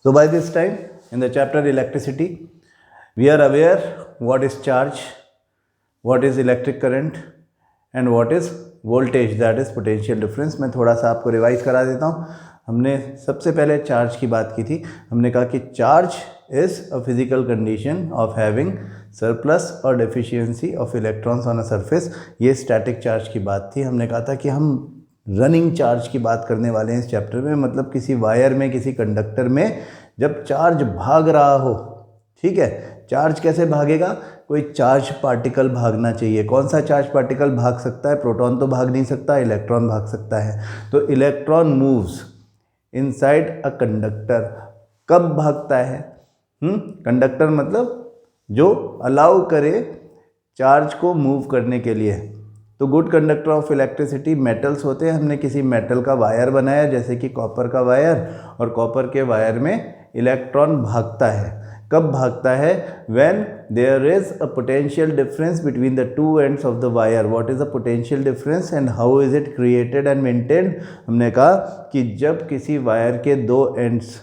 So by this time in the chapter electricity, we are aware what is charge, what is electric current and what is voltage, that is potential difference. मैं थोड़ा सा आपको revise करा देता हूँ. हमने सबसे पहले चार्ज की बात की थी. हमने कहा कि charge is a physical condition of having surplus और deficiency of electrons on a surface. ये स्टैटिक चार्ज की बात थी. हमने कहा था कि हम रनिंग चार्ज की बात करने वाले हैं इस चैप्टर में, मतलब किसी वायर में, किसी कंडक्टर में जब चार्ज भाग रहा हो. ठीक है, चार्ज कैसे भागेगा? कोई चार्ज पार्टिकल भागना चाहिए. कौन सा चार्ज पार्टिकल भाग सकता है? प्रोटॉन तो भाग नहीं सकता, इलेक्ट्रॉन भाग सकता है. तो electron moves inside a conductor. कब भागता है? कंडक्टर मतलब जो अलाउ करे चार्ज को मूव करने के लिए. तो good conductor of electricity metals होते हैं. हमने किसी मेटल का वायर बनाया जैसे कि कॉपर का वायर, और कॉपर के वायर में इलेक्ट्रॉन भागता है. कब भागता है? When there is a potential difference between the two ends of the wire. What is a potential difference and how is it created and maintained? हमने कहा कि जब किसी वायर के दो एंड्स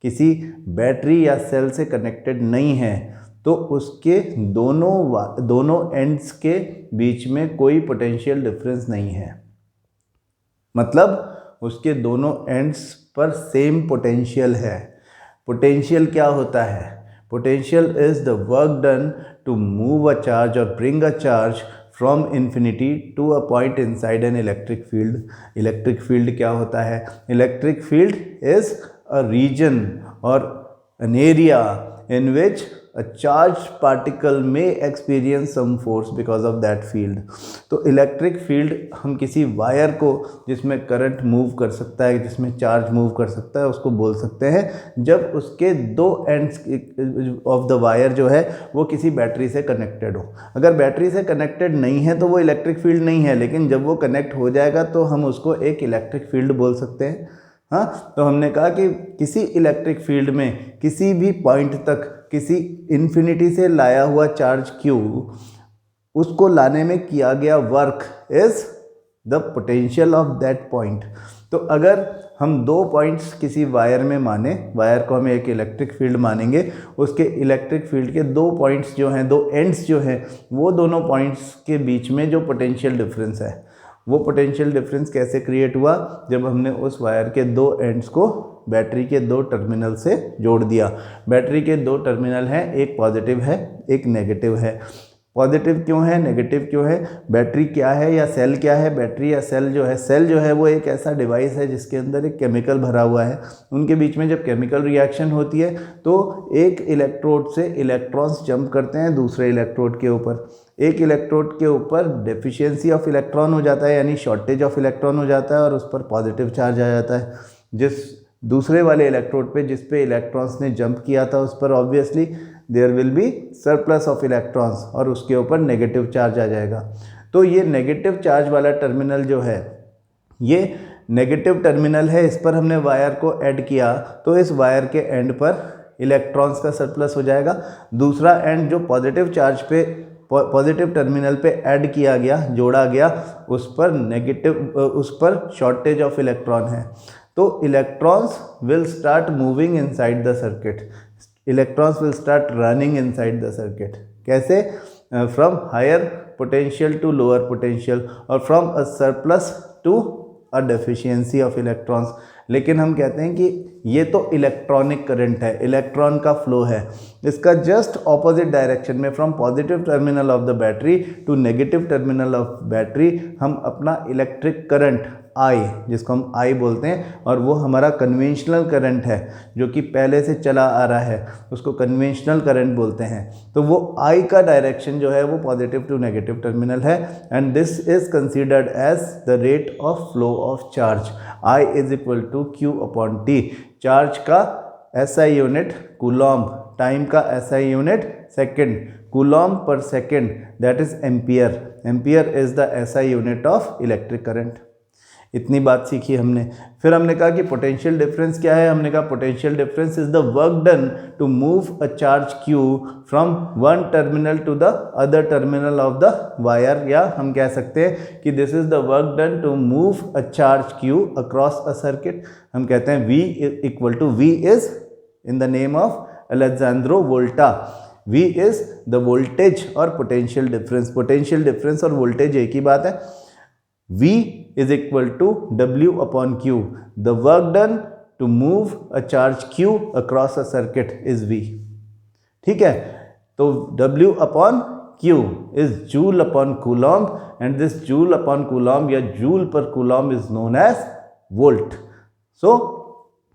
किसी बैटरी या सेल से कनेक्टेड नहीं है तो उसके दोनों एंड्स के बीच में कोई पोटेंशियल डिफरेंस नहीं है. मतलब उसके दोनों एंड्स पर सेम पोटेंशियल है. पोटेंशियल क्या होता है? Potential is the work done to move a charge और bring a charge from infinity to a point inside an electric field. Electric field क्या होता है? Electric field is a region और an area in which a charged particle may experience some force because of that field. तो electric field हम किसी wire को जिसमें current move कर सकता है, जिसमें चार्ज मूव कर सकता है, उसको बोल सकते हैं जब उसके दो एंड्स ऑफ द वायर जो है वो किसी बैटरी से कनेक्टेड हो. अगर बैटरी से कनेक्टेड नहीं है तो वो इलेक्ट्रिक फील्ड नहीं है, लेकिन जब वो कनेक्ट हो जाएगा तो हम उसको एक इलेक्ट्रिक फील्ड बोल सकते हैं. हाँ, तो हमने कहा कि किसी इलेक्ट्रिक फील्ड में किसी भी पॉइंट तक किसी इन्फिनिटी से लाया हुआ चार्ज Q, उसको लाने में किया गया work is the potential of that point. तो अगर हम दो पॉइंट्स किसी वायर में माने, वायर को हम एक इलेक्ट्रिक फील्ड मानेंगे, उसके इलेक्ट्रिक फील्ड के दो पॉइंट्स जो हैं, दो एंड्स जो हैं, वो दोनों पॉइंट्स के बीच में जो पोटेंशियल डिफरेंस है, वो पोटेंशियल डिफरेंस कैसे क्रिएट हुआ? जब हमने उस वायर के दो एंड्स को बैटरी के दो टर्मिनल से जोड़ दिया. बैटरी के दो टर्मिनल हैं, एक पॉजिटिव है, एक नेगेटिव है. पॉजिटिव क्यों है, नेगेटिव क्यों है? बैटरी क्या है या सेल क्या है? बैटरी या सेल जो है वो एक ऐसा डिवाइस है जिसके अंदर एक केमिकल भरा हुआ है. उनके बीच में जब केमिकल रिएक्शन होती है तो एक इलेक्ट्रोड से इलेक्ट्रॉन्स जंप करते हैं दूसरे इलेक्ट्रोड के ऊपर. एक इलेक्ट्रोड के ऊपर डेफिशिएंसी ऑफ इलेक्ट्रॉन हो जाता है, यानी शॉर्टेज ऑफ इलेक्ट्रॉन हो जाता है, और उस पर पॉजिटिव चार्ज आ जाता है. जिस दूसरे वाले इलेक्ट्रोड पे जिस पे इलेक्ट्रॉन्स ने जंप किया था उस पर obviously there will be surplus of electrons, और उसके ऊपर नेगेटिव चार्ज आ जाएगा. तो ये नेगेटिव चार्ज वाला टर्मिनल जो है ये नेगेटिव टर्मिनल है. इस पर हमने वायर को ऐड किया तो इस वायर के एंड पर इलेक्ट्रॉन्स का सरप्लस हो जाएगा. दूसरा एंड जो पॉजिटिव चार्ज पे, पॉजिटिव टर्मिनल पे ऐड किया गया, जोड़ा गया, उस पर शॉर्टेज ऑफ इलेक्ट्रॉन है. तो electrons will start moving inside the circuit. Electrons will start running inside the circuit. कैसे? From higher potential to lower potential और from a surplus to a deficiency of electrons. लेकिन हम कहते हैं कि ये तो इलेक्ट्रॉनिक करंट है, इलेक्ट्रॉन का फ्लो है. इसका जस्ट ऑपोजिट डायरेक्शन में, from positive terminal of the battery to negative terminal of battery, हम अपना इलेक्ट्रिक करंट I, जिसको हम I बोलते हैं, और वो हमारा कन्वेंशनल करंट है जो कि पहले से चला आ रहा है, उसको कन्वेंशनल करंट बोलते हैं. तो वो I का डायरेक्शन जो है वो पॉजिटिव टू नेगेटिव टर्मिनल है. And this is considered as the rate of flow of charge. I is equal to Q/T. Charge का SI यूनिट कूलॉम्ब, टाइम का SI यूनिट सेकेंड, कूलॉम्ब पर second, that is ampere. Ampere is the SI unit of electric current. इतनी बात सीखी हमने. फिर हमने कहा कि पोटेंशियल डिफरेंस क्या है? हमने कहा potential difference is the work done to move a charge Q from one terminal to the other terminal of the wire, या हम कह सकते हैं कि this is the work done to move a charge Q across a circuit. हम कहते हैं V equal to V is in the name of Alessandro Volta. V is the voltage और potential difference. Potential difference और voltage एक ही बात है. V is equal to W upon Q. The work done to move a charge Q across a circuit is V. ठीक है, तो W upon Q is joule upon coulomb and this joule upon coulomb या joule per coulomb is known as volt. So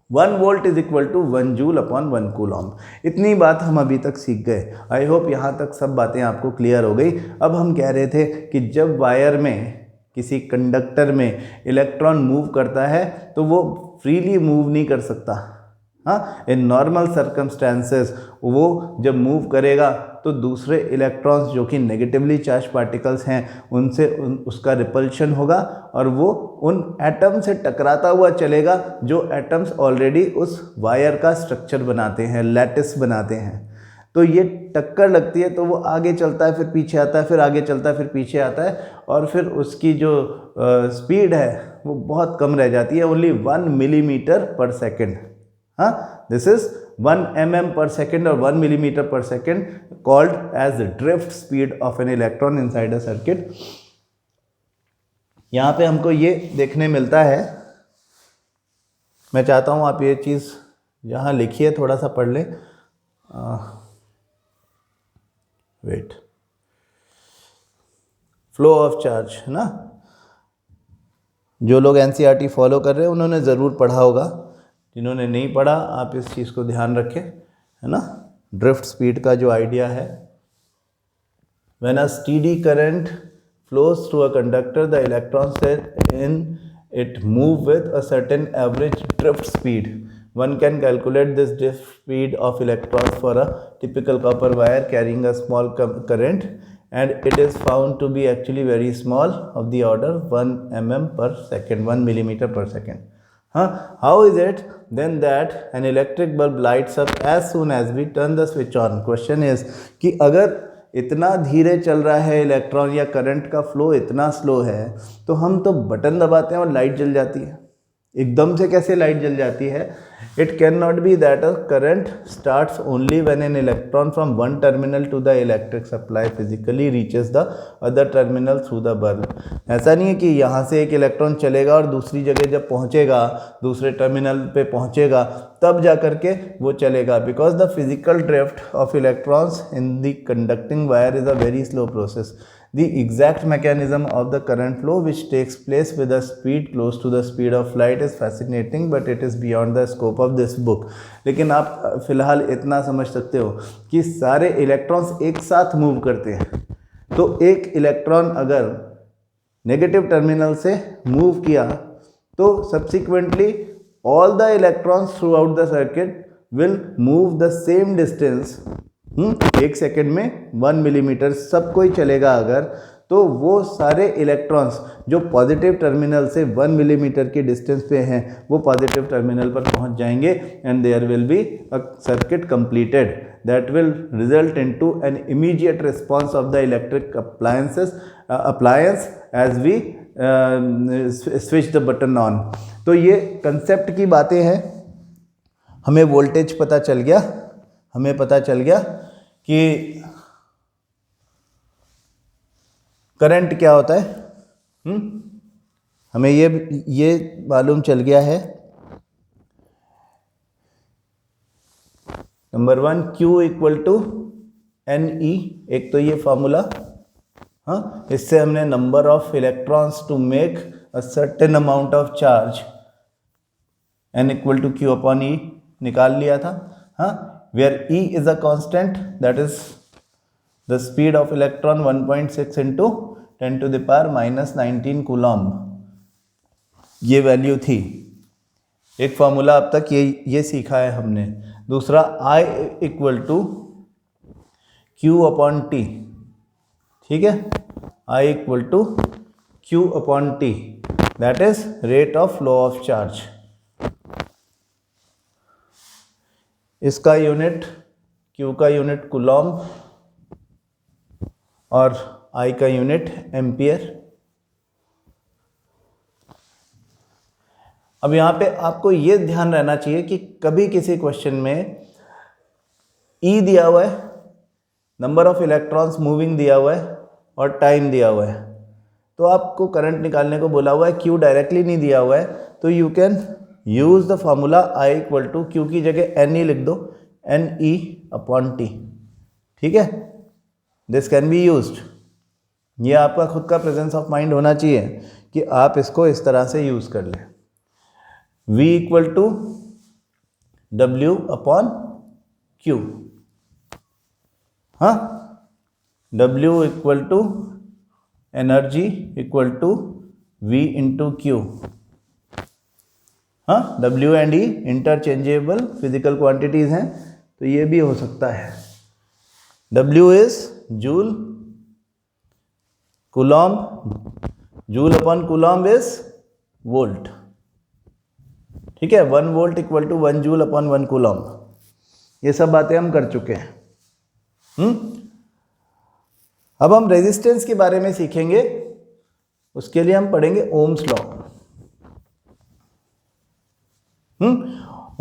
1 volt is equal to 1 joule upon 1 coulomb. इतनी बात हम अभी तक सीख गए. आई होप यहाँ तक सब बातें आपको क्लियर हो गई. अब हम कह रहे थे कि जब वायर में, किसी कंडक्टर में इलेक्ट्रॉन मूव करता है तो वो फ्रीली मूव नहीं कर सकता. हाँ, इन नॉर्मल सर्कमस्टेंसेस वो जब मूव करेगा तो दूसरे इलेक्ट्रॉन्स जो कि नेगेटिवली चार्ज पार्टिकल्स हैं उनसे उसका रिपल्शन होगा और वो उन एटम से टकराता हुआ चलेगा जो एटम्स ऑलरेडी उस वायर का स्ट्रक्चर बनाते हैं, लैटिस बनाते हैं. तो ये टक्कर लगती है तो वो आगे चलता है, फिर पीछे आता है, फिर आगे चलता है, फिर पीछे आता है और फिर उसकी जो स्पीड है वो बहुत कम रह जाती है, ओनली 1 मिलीमीटर पर सेकेंड. हाँ, this is 1 mm per second or 1 millimeter per second called as the drift speed of an electron inside a circuit. यहाँ पे हमको ये देखने मिलता है, मैं चाहता हूँ आप ये चीज़ यहाँ लिखिए, थोड़ा सा पढ़ लें. वेट, फ्लो ऑफ चार्ज है ना, जो लोग एनसीईआरटी फॉलो कर रहे हैं उन्होंने ज़रूर पढ़ा होगा. जिन्होंने नहीं पढ़ा आप इस चीज़ को ध्यान रखें, है ना. ड्रिफ्ट स्पीड का जो आइडिया है, when a steady current flows through a conductor, the electrons in it move with a certain average drift speed. One can calculate this drift speed of electrons for a typical copper wire carrying a small current, and it is found to be actually very small, of the order 1 mm per second, 1 millimeter per second. How is it then that an electric bulb lights up as soon as we turn the switch on? Question is कि अगर इतना धीरे चल रहा है electron या current का flow इतना स्लो है तो हम तो बटन दबाते हैं और लाइट जल जाती है. एकदम से कैसे लाइट जल जाती है? It can not be that a current starts only when an electron from one terminal to the electric supply physically reaches the other terminal through the bulb. ऐसा नहीं है कि यहाँ से एक इलेक्ट्रॉन चलेगा और दूसरी जगह जब पहुँचेगा, दूसरे टर्मिनल पे पहुँचेगा तब जा करके वो चलेगा. Because the physical drift of electrons in the conducting wire is a very slow process. The exact mechanism of the current flow which takes place with a speed close to the speed of light is fascinating, but it is beyond the scope of this book. लेकिन आप फिलहाल इतना समझ सकते हो कि सारे electrons एक साथ मूव करते हैं. तो एक इलेक्ट्रॉन अगर नेगेटिव टर्मिनल से मूव किया तो subsequently all the electrons throughout the circuit will move the same distance. एक सेकेंड में 1 मिलीमीटर सब कोई चलेगा अगर, तो वो सारे इलेक्ट्रॉन्स जो पॉजिटिव टर्मिनल से 1 मिलीमीटर की डिस्टेंस पे हैं वो पॉजिटिव टर्मिनल पर पहुंच जाएंगे and there will be a circuit completed that will result into an immediate response of the electric appliance as we switch the button on. तो ये कंसेप्ट की बातें हैं. हमें वोल्टेज पता चल गया, हमें पता चल गया कि करंट क्या होता है. हमें ये मालूम चल गया है. Number 1 Q equal to NE, एक तो ये फॉर्मूला. हाँ, इससे हमने number of electrons to make a certain amount of charge N equal to Q upon E निकाल लिया था. हाँ, where E is a constant, that is the speed of electron 1.6 into 10 to the power minus 19 coulomb. ये value थी. एक formula अब तक ये सीखा है हमने. दूसरा I equal to Q upon T. ठीक है, I equal to Q upon T, that is rate of flow of charge. इसका यूनिट, Q का यूनिट कूलॉम्ब और I का यूनिट एम्पियर. अब यहाँ पे आपको ये ध्यान रहना चाहिए कि कभी किसी क्वेश्चन में ई दिया हुआ है, नंबर ऑफ इलेक्ट्रॉन्स मूविंग दिया हुआ है और टाइम दिया हुआ है। तो आपको करंट निकालने को बोला हुआ है, क्यू डायरेक्टली नहीं दिया हुआ है, तो you can use the formula I equal to Q की जगह एन ई लिख दो, एन ई अपॉन टी। ठीक है, दिस कैन बी यूज्ड। ये आपका खुद का प्रेजेंस ऑफ माइंड होना चाहिए कि आप इसको इस तरह से यूज कर लें। V equal to W upon Q, हाँ, W equal to energy equal to V into Q, हाँ, W and E interchangeable physical quantities हैं, तो ये भी हो सकता है। W is joule, coulomb, joule upon coulomb is volt. ठीक है, 1 volt equal to 1 joule upon 1 coulomb. ये सब बातें हम कर चुके हैं। अब हम रेजिस्टेंस के बारे में सीखेंगे, उसके लिए हम पढ़ेंगे ओम्स लॉ।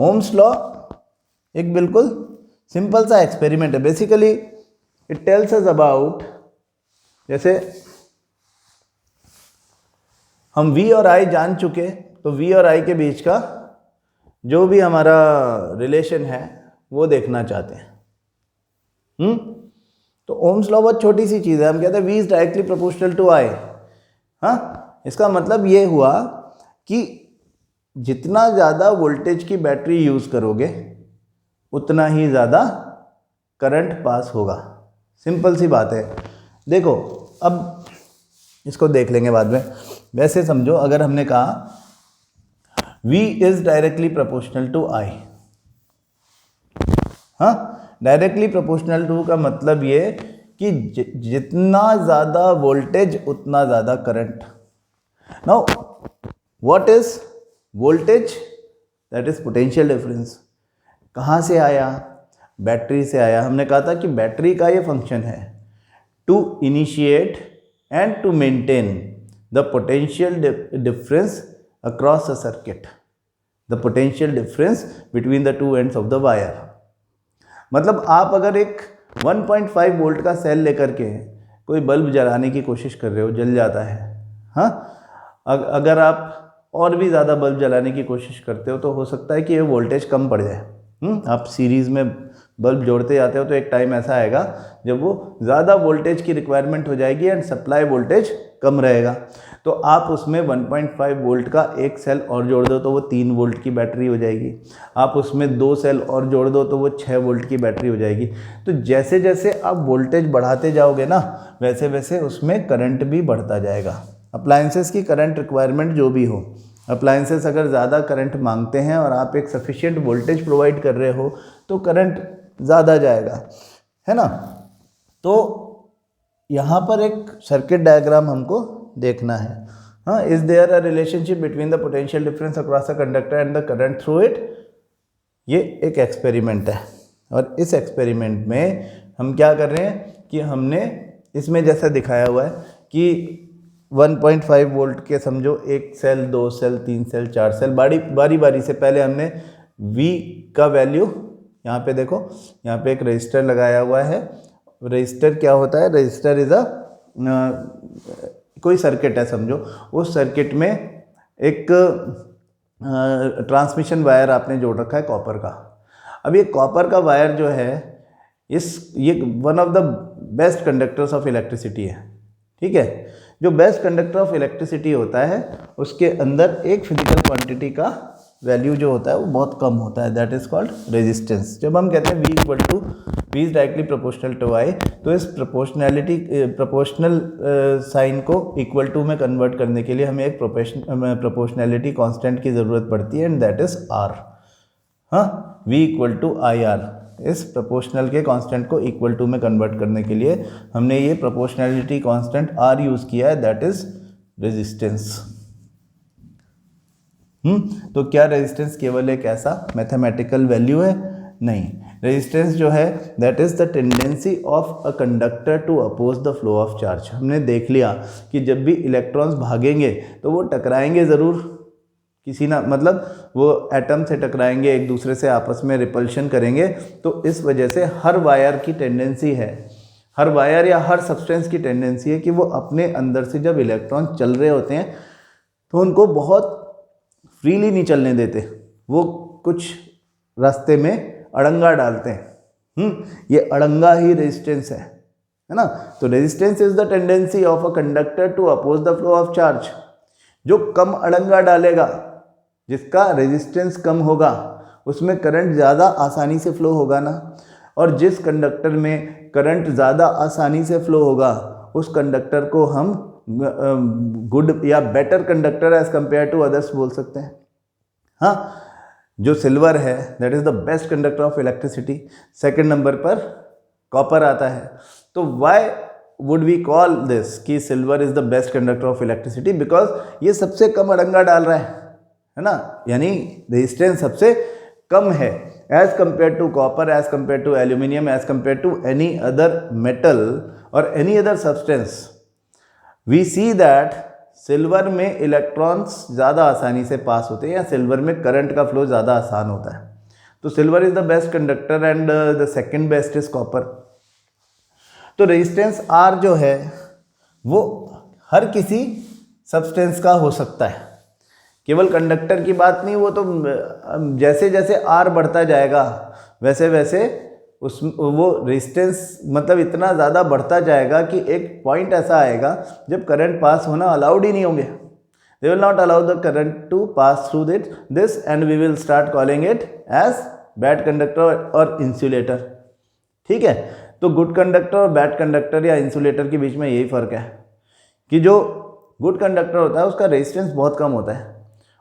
ओम्स लॉ एक बिल्कुल सिंपल सा एक्सपेरिमेंट है। Basically it tells us about, जैसे हम V और I जान चुके, तो V और I के बीच का जो भी हमारा रिलेशन है वो देखना चाहते हैं। तो ओम्स लॉ बहुत छोटी सी चीज़ है। हम कहते हैं V is directly proportional to I। हाँ, इसका मतलब ये हुआ कि जितना ज़्यादा वोल्टेज की बैटरी यूज़ करोगे उतना ही ज़्यादा करंट पास होगा। सिंपल सी बात है। देखो, अब इसको देख लेंगे बाद में। वैसे समझो, अगर हमने कहा V is directly proportional to I, हाँ, डायरेक्टली प्रोपोर्शनल टू का मतलब ये कि जितना ज़्यादा वोल्टेज उतना ज़्यादा current. Now what is voltage? That is potential difference. कहाँ से आया? बैटरी से आया। हमने कहा था कि बैटरी का ये फंक्शन है to initiate and to maintain the potential difference across a circuit, the potential difference between the two ends of the wire. मतलब आप अगर एक 1.5 वोल्ट का सेल लेकर के कोई बल्ब जलाने की कोशिश कर रहे हो, जल जाता है। हाँ, अगर आप और भी ज़्यादा बल्ब जलाने की कोशिश करते हो तो हो सकता है कि ये वोल्टेज कम पड़ जाए। आप सीरीज़ में बल्ब जोड़ते जाते हो तो एक टाइम ऐसा आएगा जब वो ज़्यादा वोल्टेज की रिक्वायरमेंट हो जाएगी एंड सप्लाई वोल्टेज कम रहेगा। तो आप उसमें 1.5 वोल्ट का एक सेल और जोड़ दो तो वो 3 वोल्ट की बैटरी हो जाएगी। आप उसमें 2 सेल और जोड़ दो तो वो 6 वोल्ट की बैटरी हो जाएगी। तो जैसे जैसे आप वोल्टेज बढ़ाते जाओगे ना, वैसे वैसे उसमें करंट भी बढ़ता जाएगा। अप्लायंसेस की करंट रिक्वायरमेंट जो भी हो, अप्लायंसेस अगर ज़्यादा करंट मांगते हैं और आप एक सफिशिएंट वोल्टेज प्रोवाइड कर रहे हो तो करंट ज़्यादा जाएगा, है ना। तो यहाँ पर एक सर्किट डायग्राम हमको देखना है। हाँ, is there a relationship between the potential difference across a conductor and the current through it. ये एक एक्सपेरिमेंट है और इस एक्सपेरिमेंट में हम क्या कर रहे हैं कि हमने इसमें जैसा दिखाया हुआ है कि 1.5 वोल्ट के समझो एक सेल, 2 सेल, 3 सेल, 4 सेल, बारी बारी से पहले हमने V का वैल्यू, यहाँ पे देखो, यहाँ पे एक रजिस्टर लगाया हुआ है। रजिस्टर क्या होता है? रजिस्टर इज कोई सर्किट है समझो, उस सर्किट में एक ट्रांसमिशन वायर आपने जोड़ रखा है कॉपर का। अब ये कॉपर का वायर जो है ये one of the best conductors of electricity है। ठीक है, जो बेस्ट कंडक्टर ऑफ इलेक्ट्रिसिटी होता है उसके अंदर एक फिजिकल क्वांटिटी का वैल्यू जो होता है वो बहुत कम होता है, दैट इज कॉल्ड रेजिस्टेंस। जब हम कहते हैं V equal to V is directly proportional to I, तो इस प्रोपोर्शनल साइन को इक्वल टू में कन्वर्ट करने के लिए हमें एक प्रोपोर्शनैलिटी कांस्टेंट की ज़रूरत पड़ती है एंड दैट इज R। हाँ, V इक्वल टू IR, इस प्रोपोर्शनल के कांस्टेंट को इक्वल टू में कन्वर्ट करने के लिए हमने ये प्रोपोर्शनैलिटी कांस्टेंट R यूज़ किया है, दैट इज रेजिस्टेंस। तो क्या रेजिस्टेंस केवल एक ऐसा मैथमेटिकल वैल्यू है? नहीं, रेजिस्टेंस जो है that is the tendency of a conductor to oppose the flow of charge. हमने देख लिया कि जब भी इलेक्ट्रॉन्स भागेंगे तो वो टकराएंगे ज़रूर, किसी ना मतलब वो एटम से टकराएंगे, एक दूसरे से आपस में रिपल्शन करेंगे। तो इस वजह से हर वायर की टेंडेंसी है, हर वायर या हर सब्सटेंस की टेंडेंसी है कि वो अपने अंदर से जब इलेक्ट्रॉन चल रहे होते हैं तो उनको बहुत फ्रीली नहीं चलने देते, वो कुछ रास्ते में अड़ंगा डालते हैं। ये अड़ंगा ही रेजिस्टेंस है ना। तो resistance is the tendency of a conductor to oppose the flow of charge. जो कम अड़ंगा डालेगा, जिसका रेजिस्टेंस कम होगा, उसमें करंट ज़्यादा आसानी से फ्लो होगा ना। और जिस कंडक्टर में करंट ज़्यादा आसानी से फ्लो होगा उस कंडक्टर को हम गुड या better conductor as compare to others बोल सकते हैं। हाँ, जो सिल्वर है that is the best conductor of electricity. Second number पर कॉपर आता है। तो why would we call this कि silver is the best conductor of electricity? Because ये सबसे कम अड़ंगा डाल रहा है ना, यानी रेजिस्टेंस सबसे कम है as compare to copper, as compare to aluminium, as compare to any other metal और any other substance. We see that silver में इलेक्ट्रॉन्स ज़्यादा आसानी से पास होते हैं या सिल्वर में करंट का फ्लो ज़्यादा आसान होता है। तो silver is the best conductor and the second best is copper. तो रेजिस्टेंस R जो है वो हर किसी सब्सटेंस का हो सकता है, केवल कंडक्टर की बात नहीं। वो तो जैसे जैसे R बढ़ता जाएगा वैसे वैसे वो रेजिस्टेंस मतलब इतना ज़्यादा बढ़ता जाएगा कि एक पॉइंट ऐसा आएगा जब करंट पास होना अलाउड ही नहीं होंगे। They will not allow the current to pass through this and we will start calling it as bad conductor और इंसुलेटर। ठीक है, तो गुड कंडक्टर और बैड कंडक्टर या इंसुलेटर के बीच में यही फ़र्क है कि जो गुड कंडक्टर होता है उसका रेजिस्टेंस बहुत कम होता है।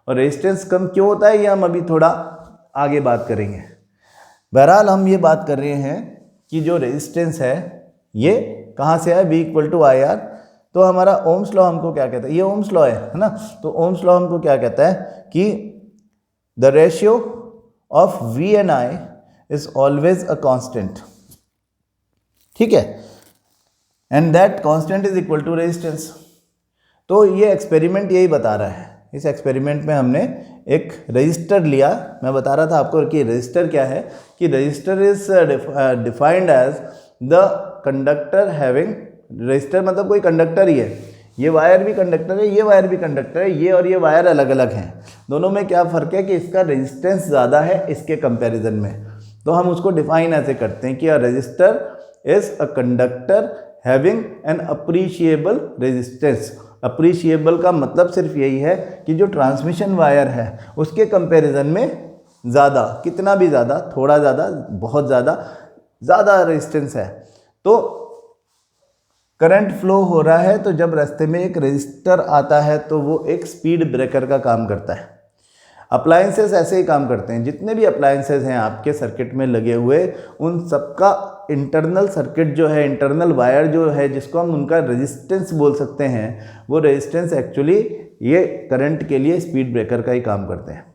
और रेजिस्टेंस कम क्यों होता है ये हम अभी थोड़ा आगे बात करेंगे। बहरहाल हम ये बात कर रहे हैं कि जो रेजिस्टेंस है ये कहाँ से है, V = IR। तो हमारा ओम्स लॉ हमको क्या कहता है, ये ओम्स लॉ है ना। तो ओम्स लॉ हमको क्या कहता है कि the ratio of V and I is always a constant. ठीक है, and that constant is equal to resistance. तो ये एक्सपेरिमेंट यही बता रहा है। इस एक्सपेरिमेंट में हमने एक रजिस्टर लिया। मैं बता रहा था आपको कि रजिस्टर क्या है, कि resistor is defined as the conductor having, resistor मतलब कोई कंडक्टर ही है। ये वायर भी कंडक्टर है, ये वायर भी कंडक्टर है, ये और ये वायर अलग अलग हैं। दोनों में क्या फ़र्क है कि इसका रेजिस्टेंस ज़्यादा है इसके कंपैरिजन में। तो हम उसको डिफाइन ऐसे करते हैं कि a resistor is a conductor having an appreciable resistance. Appreciable का मतलब सिर्फ यही है कि जो ट्रांसमिशन वायर है उसके कंपैरिजन में ज़्यादा, कितना भी ज़्यादा, थोड़ा ज़्यादा, बहुत ज़्यादा, ज़्यादा रेजिस्टेंस है। तो करंट फ्लो हो रहा है तो जब रास्ते में एक रेजिस्टर आता है तो वो एक स्पीड ब्रेकर का काम करता है। अप्लायंसेस ऐसे ही काम करते हैं। जितने भी अप्लायंसेस हैं आपके सर्किट में लगे हुए, उन सबका इंटरनल सर्किट जो है, इंटरनल वायर जो है, जिसको हम उनका रेजिस्टेंस बोल सकते हैं, वो रेजिस्टेंस एक्चुअली ये करंट के लिए स्पीड ब्रेकर का ही काम करते हैं।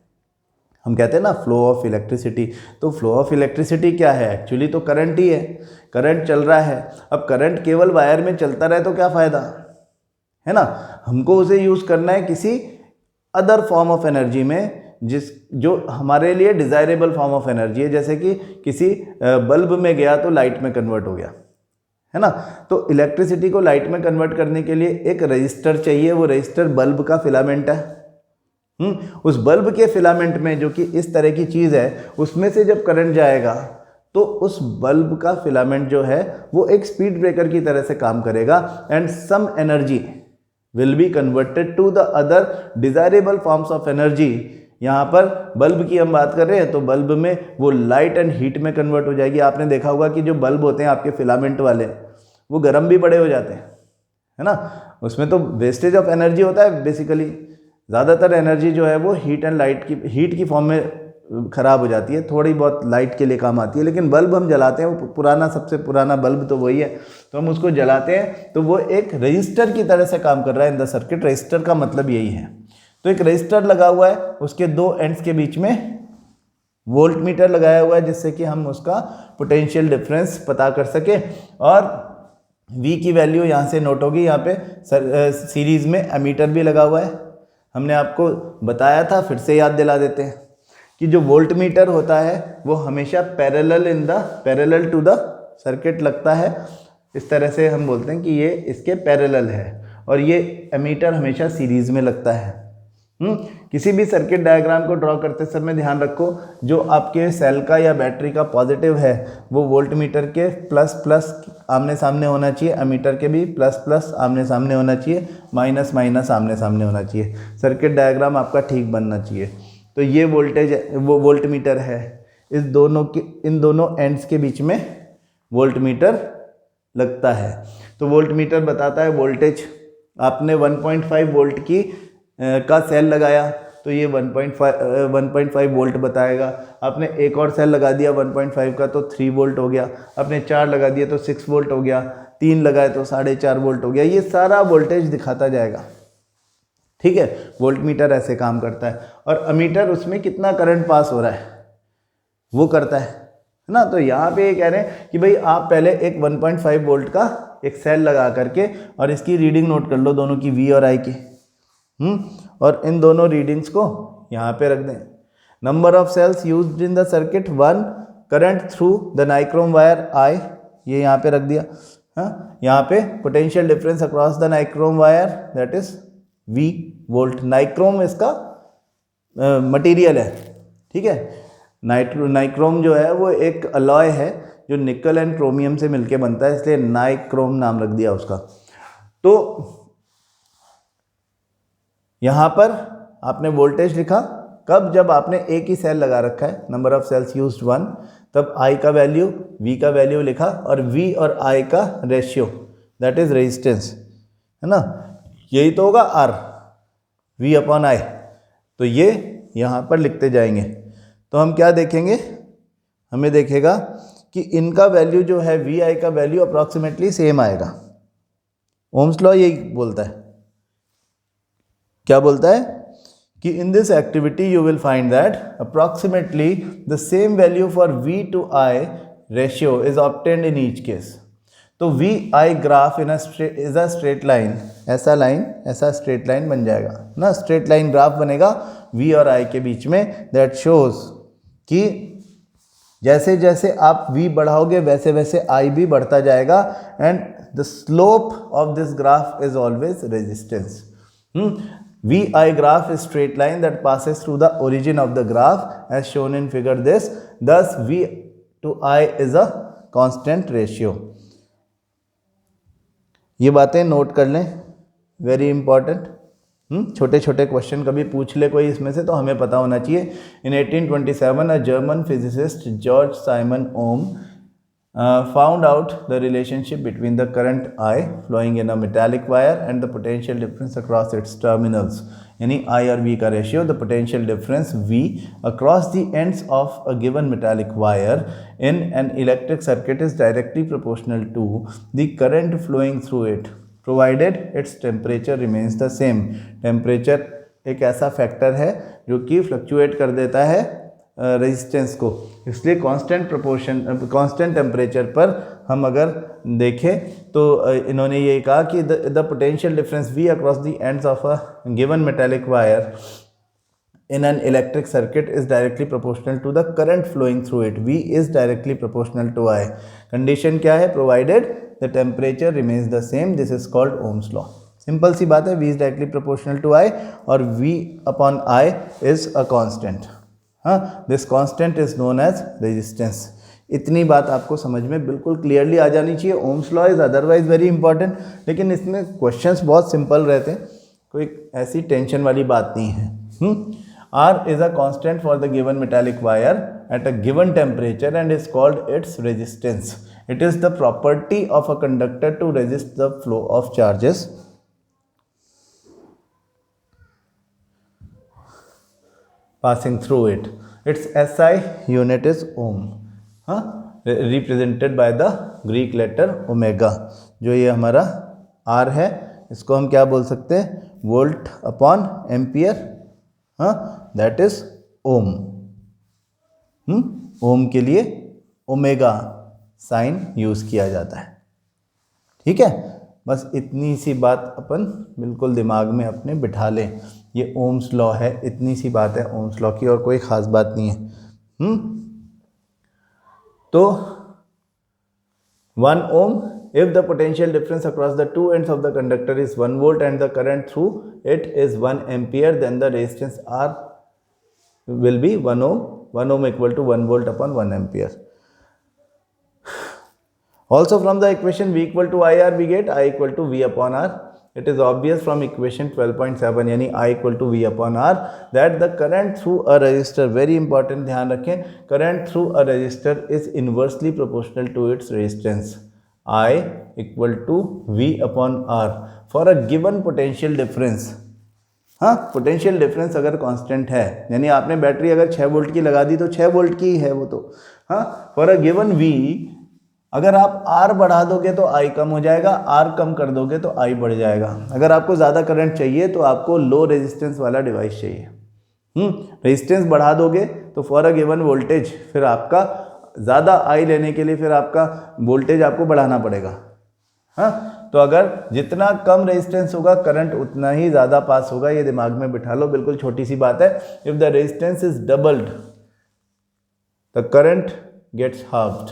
हम कहते हैं ना फ्लो ऑफ इलेक्ट्रिसिटी। तो फ्लो ऑफ इलेक्ट्रिसिटी क्या है, एक्चुअली तो करंट ही है। करंट चल रहा है, अब करंट केवल वायर में चलता रहे तो क्या फ़ायदा है ना। हमको उसे यूज़ करना है किसी अदर फॉर्म ऑफ एनर्जी में, जो हमारे लिए डिज़ायरेबल फॉर्म ऑफ एनर्जी है। जैसे कि किसी बल्ब में गया तो लाइट में कन्वर्ट हो गया, है ना। तो इलेक्ट्रिसिटी को लाइट में कन्वर्ट करने के लिए एक रजिस्टर चाहिए। वो रजिस्टर बल्ब का फिलामेंट है। उस बल्ब के फिलामेंट में, जो कि इस तरह की चीज़ है, उसमें से जब करंट जाएगा तो उस बल्ब का फिलामेंट जो है वो एक स्पीड ब्रेकर की तरह से काम करेगा and some energy will be converted to the other desirable forms of energy. यहाँ पर बल्ब की हम बात कर रहे हैं तो बल्ब में वो लाइट एंड हीट में कन्वर्ट हो जाएगी। आपने देखा होगा कि जो बल्ब होते हैं आपके फिलामेंट वाले, वो गर्म भी बड़े हो जाते हैं, है ना। उसमें तो वेस्टेज ऑफ एनर्जी होता है बेसिकली। ज़्यादातर एनर्जी जो है वो हीट की फॉर्म में ख़राब हो जाती है, थोड़ी बहुत लाइट के लिए काम आती है। लेकिन बल्ब हम जलाते हैं, वो पुराना, सबसे पुराना बल्ब तो वही है, तो हम उसको जलाते हैं तो वो एक रजिस्टर की तरह से काम कर रहा है इन द सर्किट। रजिस्टर का मतलब यही है। तो एक रजिस्टर लगा हुआ है, उसके दो एंड्स के बीच में वोल्ट मीटर लगाया हुआ है, जिससे कि हम उसका पोटेंशियल डिफरेंस पता कर सके। और V की वैल्यू यहाँ से नोट होगी। यहाँ पे सीरीज़ में एमीटर भी लगा हुआ है। हमने आपको बताया था, फिर से याद दिला देते हैं कि जो वोल्ट मीटर होता है वो हमेशा पैरेलल टू द सर्किट लगता है। इस तरह से हम बोलते हैं कि ये इसके पैरेलल है, और ये एमीटर हमेशा सीरीज में लगता है। किसी भी सर्किट डायग्राम को ड्रॉ करते समय ध्यान रखो, जो आपके सेल का या बैटरी का पॉजिटिव है वो वोल्ट मीटर के प्लस प्लस आमने सामने होना चाहिए, एमीटर के भी प्लस प्लस आमने सामने होना चाहिए, माइनस माइनस आमने सामने होना चाहिए। सर्किट डायग्राम आपका ठीक बनना चाहिए। तो ये वोल्टेज वो वोल्ट मीटर है, इन दोनों एंड्स के बीच में वोल्ट मीटर लगता है। तो वोल्ट मीटर बताता है वोल्टेज। आपने 1.5 वोल्ट की का सेल लगाया तो ये 1.5 वोल्ट बताएगा। आपने एक और सेल लगा दिया 1.5 का तो 3 वोल्ट हो गया। आपने 4 लगा दिया तो 6 वोल्ट हो गया। 3 लगाए तो 4.5 वोल्ट हो गया। ये सारा वोल्टेज दिखाता जाएगा। ठीक है, वोल्ट मीटर ऐसे काम करता है। और अमीटर उसमें कितना करंट पास हो रहा है वो करता है ना। तो यहाँ पे ये कह रहे हैं कि भाई आप पहले एक 1.5 वोल्ट का एक सेल लगा करके और इसकी रीडिंग नोट कर लो, दोनों की वी और आई की। और इन दोनों रीडिंग्स को यहाँ पे रख दें। Number of cells used in the circuit 1, current through the nichrome wire I, ये यहाँ पे रख दिया। हाँ, यहाँ पे potential difference across the nichrome wire that is V volt. Nichrome इसका मटेरियल है। ठीक है, नाइक्रोम जो है वो एक अलॉय है जो निकल एंड क्रोमियम से मिलके बनता है, इसलिए नाइक्रोम नाम रख दिया उसका। तो यहाँ पर आपने वोल्टेज लिखा कब, जब आपने एक ही सेल लगा रखा है, नंबर ऑफ सेल्स यूज्ड 1, तब I का वैल्यू, V का वैल्यू लिखा और V और I का रेशियो दैट इज रेजिस्टेंस, है ना। यही तो होगा R, V अपॉन I। तो ये यहाँ पर लिखते जाएंगे। तो हम क्या देखेंगे, हमें देखेगा कि इनका वैल्यू जो है VI का वैल्यू अप्रॉक्सीमेटली सेम आएगा। ओम्स लॉ यही बोलता है, क्या बोलता है कि in this activity you will find that approximately the same value for V to I ratio is obtained in each case. तो VI graph is a straight line, ऐसा स्ट्रेट लाइन बन जाएगा ना, स्ट्रेट लाइन ग्राफ बनेगा V और I के बीच में। दैट शोज कि जैसे जैसे आप V बढ़ाओगे वैसे वैसे I भी बढ़ता जाएगा, and the slope of this graph is always resistance. VI graph is straight line that passes through the origin of the graph as shown in figure this. Thus V to I is a constant ratio. ये बातें note कर लें, very important. छोटे छोटे question कभी पूछ ले कोई इसमें से तो हमें पता होना चाहिए। In 1827 a German physicist George Simon Ohm found out the relationship between the current I flowing in a metallic wire and the potential difference across its terminals, यानी I और V का ratio, the potential difference V across the ends of a given metallic wire in an electric circuit is directly proportional to the current flowing through it provided its temperature remains the same. Temperature एक ऐसा factor है जो कि fluctuate कर देता है resistance को, इसलिए कांस्टेंट टेम्परेचर पर हम अगर देखें तो इन्होंने ये कहा कि the potential difference V across the ends of a given metallic wire in an electric circuit is directly proportional to the current flowing through it. V is directly proportional to I. Condition क्या है, provided the temperature remains the same. This is called Ohm's law. Simple सी बात है, V is directly proportional to I और V upon I is a constant. हाँ, this constant is known as resistance. इतनी बात आपको समझ में बिल्कुल क्लियरली आ जानी चाहिए। Ohm's law is otherwise very important, लेकिन इसमें क्वेश्चंस बहुत सिंपल रहते हैं, कोई ऐसी टेंशन वाली बात नहीं है। R is a constant for the given metallic wire at a given temperature and is called its resistance. It is the property of a conductor to resist the flow of charges passing through it. Its SI unit is ohm, represented by the Greek letter omega. जो ये हमारा R है इसको हम क्या बोल सकते हैं, volt upon ampere, that is ohm. Ohm के लिए ओमेगा साइन यूज किया जाता है। ठीक है, बस इतनी सी बात अपन बिल्कुल दिमाग में अपने बिठा लें, ये ओम्स लॉ है, इतनी सी बात है ओम्स लॉ की, और कोई ख़ास बात नहीं है। तो 1 ohm, if the potential difference across the two ends of the conductor is 1 volt and the current through it is 1 ampere, then the resistance R will be 1 ohm. 1 ohm equal to 1 volt upon 1 ampere. Also from the equation V equal to IR we get I equal to V upon R. It is obvious from equation 12.7 यानी I equal to V upon R that the current through a resistor, very important ध्यान रखें, current through a resistor is inversely proportional to its resistance. I equal to V upon R for a given potential difference. हाँ, potential difference अगर constant है, यानी आपने battery अगर 6 volt की लगा दी तो 6 वोल्ट की है वो तो, हाँ, फॉर अ गिवन V अगर आप R बढ़ा दोगे तो I कम हो जाएगा, R कम कर दोगे तो I बढ़ जाएगा। अगर आपको ज़्यादा करंट चाहिए तो आपको लो रेजिस्टेंस वाला डिवाइस चाहिए। रेजिस्टेंस बढ़ा दोगे तो फॉर अ गिवन वोल्टेज फिर आपका ज़्यादा I लेने के लिए फिर आपका वोल्टेज आपको बढ़ाना पड़ेगा। हाँ, तो अगर जितना कम रेजिस्टेंस होगा करंट उतना ही ज़्यादा पास होगा, ये दिमाग में बिठा लो, बिल्कुल छोटी सी बात है। If the resistance is doubled the current gets halved.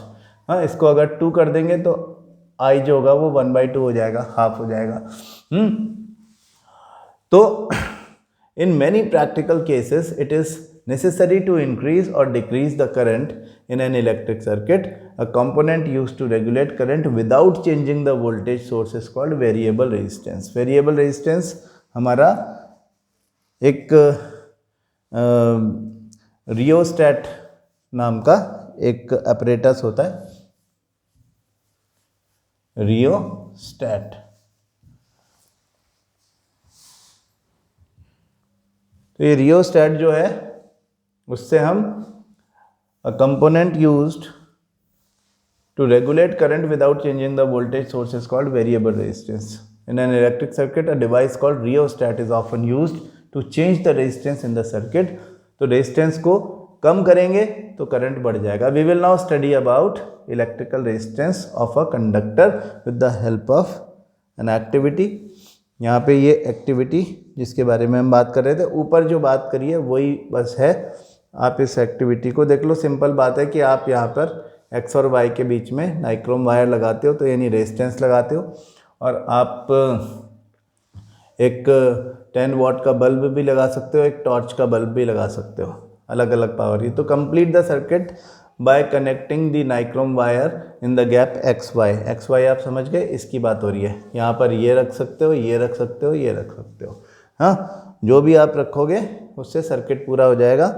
हाँ, इसको अगर 2 कर देंगे तो I जो होगा वो 1/2 हो जाएगा, हाफ हो जाएगा। तो in many practical cases it is necessary to increase or decrease the current in an electric circuit. A component used to regulate current without changing the voltage source is called variable resistance. Variable resistance हमारा एक rheostat नाम का एक apparatus होता है, rheostat. तो ये rheostat जो है उससे हम a component used to regulate current without changing the voltage source is called variable resistance. In an electric circuit, a device called rheostat is often used to change the resistance in the circuit. तो resistance को कम करेंगे तो current बढ़ जाएगा। We will now study about electrical resistance of a conductor with the help of an activity. यहाँ पे ये activity जिसके बारे में हम बात कर रहे थे, ऊपर जो बात करी है वही बस है। आप इस एक्टिविटी को देख लो। सिंपल बात है कि आप यहाँ पर एक्स और वाई के बीच में नाइक्रोम वायर लगाते हो, तो यानी रेजिस्टेंस लगाते हो, और आप एक 10 वाट का बल्ब भी लगा सकते हो, एक टॉर्च का बल्ब भी लगा सकते हो, अलग अलग पावर की। तो complete the circuit by connecting the nichrome wire in the gap x y आप समझ गए, इसकी बात हो रही है। यहाँ पर ये रख सकते हो, ये रख सकते हो, ये रख सकते हो। हाँ, जो भी आप रखोगे उससे सर्किट पूरा हो जाएगा।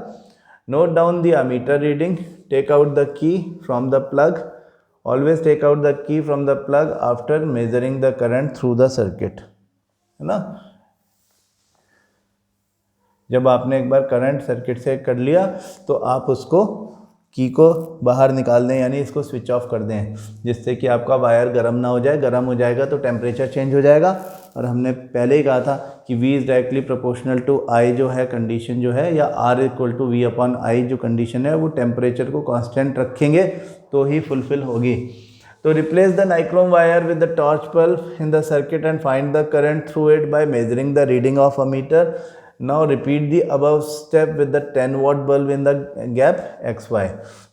Note down the ammeter reading, take out the key from the plug, always take out the key from the plug after measuring the current through the circuit, है ना। जब आपने एक बार करंट सर्किट से कर लिया तो आप उसको की को बाहर निकाल दें, यानी इसको स्विच ऑफ कर दें, जिससे कि आपका वायर गर्म ना हो जाए। गर्म हो जाएगा तो टेम्परेचर चेंज हो जाएगा, और हमने पहले ही कहा था कि V is directly proportional to I जो है कंडीशन जो है, या R equal to V upon I जो कंडीशन है, वो टेम्परेचर को कांस्टेंट रखेंगे तो ही फुलफिल होगी। तो replace the nichrome wire with the torch bulb in the circuit and find the current through it by measuring the reading of ammeter. Now repeat the above step with the 10 watt bulb in the gap XY.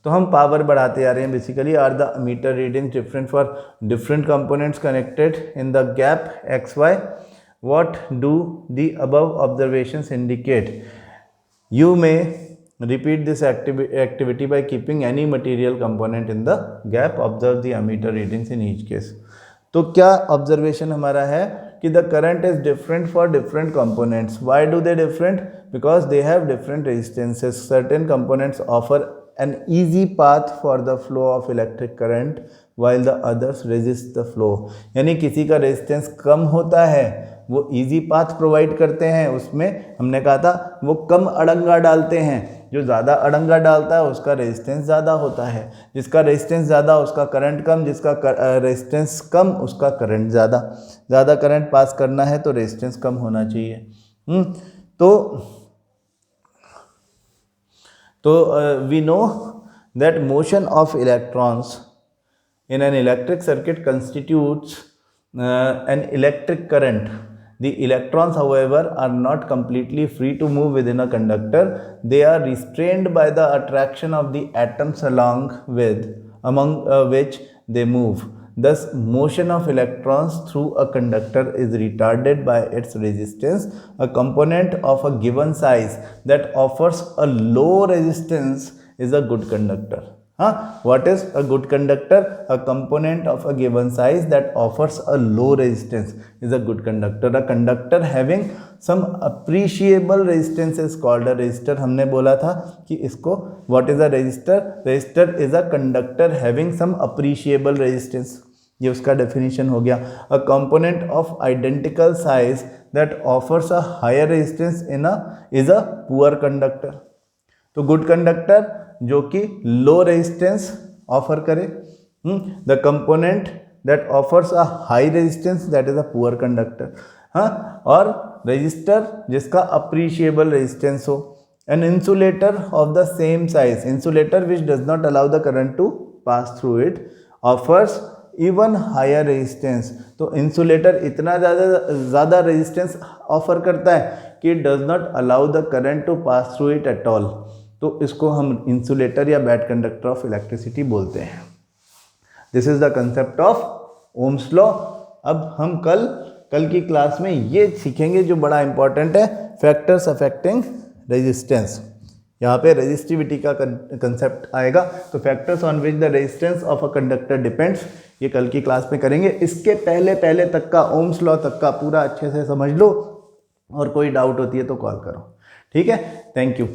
तो हम power बढ़ाते जा रहे हैं। Basically are the meter reading different for different components connected in the gap XY. What do the above observations indicate? You may repeat this activity by keeping any material component in the gap. Observe the ammeter readings in each case. तो क्या observation हमारा है कि the current is different for different components. Why do they different? Because they have different resistances. Certain components offer an easy path for the flow of electric current while the others resist the flow. यानी किसी का resistance कम होता है, वो easy path provide करते हैं, उसमें हमने कहा था वो कम अड़ंगा डालते हैं। जो ज़्यादा अड़ंगा डालता है उसका रेजिस्टेंस ज़्यादा होता है, जिसका रेजिस्टेंस ज़्यादा उसका करंट कम, जिसका रेजिस्टेंस कम उसका करंट ज़्यादा। ज़्यादा करंट पास करना है तो रेजिस्टेंस कम होना चाहिए। तो we know that motion of electrons in an electric circuit constitutes an electric current, the electrons however are not completely free to move within a conductor. They are restrained by the attraction of the atoms among which they move. Thus motion of electrons through a conductor is retarded by its resistance. A component of a given size that offers a low resistance is a good conductor. What is a good conductor? A component of a given size that offers a low resistance is a good conductor. A conductor having some appreciable resistance is called a resistor. हमने बोला था कि इसको what is a resistor? Resistor is a conductor having some appreciable resistance. ये उसका definition हो गया. A component of identical size that offers a higher resistance is a poor conductor. तो गुड कंडक्टर जो कि लो रेजिस्टेंस ऑफर करे, the component that offers a high resistance that is a poor conductor. और resistor जिसका appreciable resistance हो. An insulator of the same size, insulator which does not allow the current to pass through it, offers even higher resistance. तो insulator इतना ज़्यादा resistance offer करता है कि it does not allow the current to pass through it at all. तो इसको हम insulator या बैड कंडक्टर ऑफ इलेक्ट्रिसिटी बोलते हैं. This is the concept of Ohm's law. अब हम कल की क्लास में ये सीखेंगे जो बड़ा इंपॉर्टेंट है, फैक्टर्स अफेक्टिंग रेजिस्टेंस. यहाँ पे रेजिस्टिविटी का कंसेप्ट आएगा. तो factors on which the resistance of a conductor depends, ये कल की क्लास में करेंगे. इसके पहले तक का ओम्स लॉ तक का पूरा अच्छे से समझ लो, और कोई डाउट होती है तो कॉल करो. ठीक है, थैंक यू.